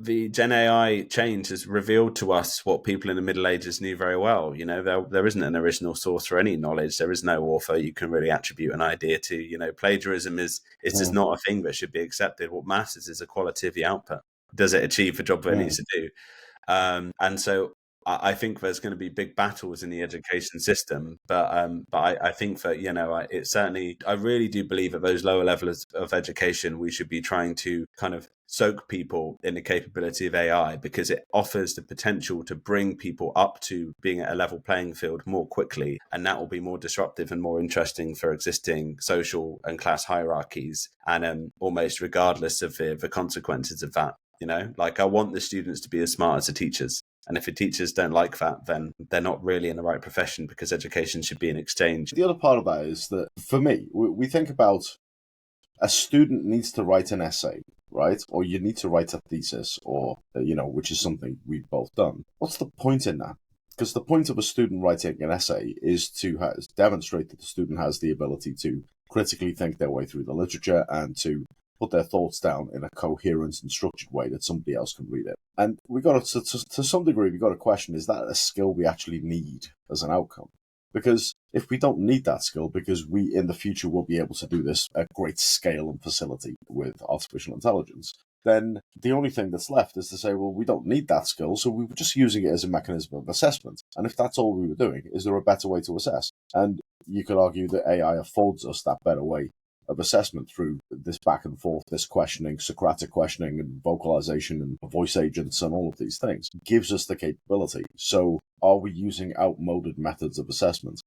the Gen AI change has revealed to us what people in the Middle Ages knew very well. There isn't an original source for any knowledge. There is no author you can really attribute an idea to. Plagiarism is just not a thing that should be accepted. What matters is the quality of the output. Does it achieve the job that it needs to do? And so I think there's going to be big battles in the education system, but I think that it certainly, I really do believe at those lower levels of education we should be trying to kind of soak people in the capability of AI, because it offers the potential to bring people up to being at a level playing field more quickly, and that will be more disruptive and more interesting for existing social and class hierarchies, and almost regardless of the consequences of that. Like, I want the students to be as smart as the teachers. And if the teachers don't like that, then they're not really in the right profession, because education should be an exchange. The other part of that is that, for me, we think about a student needs to write an essay, right? Or you need to write a thesis, or, which is something we've both done. What's the point in that? Because the point of a student writing an essay is to demonstrate that the student has the ability to critically think their way through the literature and to put their thoughts down in a coherent and structured way that somebody else can read it. And we got to some degree, we got to question, is that a skill we actually need as an outcome? Because if we don't need that skill, because we in the future will be able to do this at great scale and facility with artificial intelligence, then the only thing that's left is to say, well, we don't need that skill, so we were just using it as a mechanism of assessment. And if that's all we were doing, is there a better way to assess? And you could argue that AI affords us that better way of assessment through this back and forth, this questioning, Socratic questioning and vocalization and voice agents and all of these things gives us the capability. So are we using outmoded methods of assessment?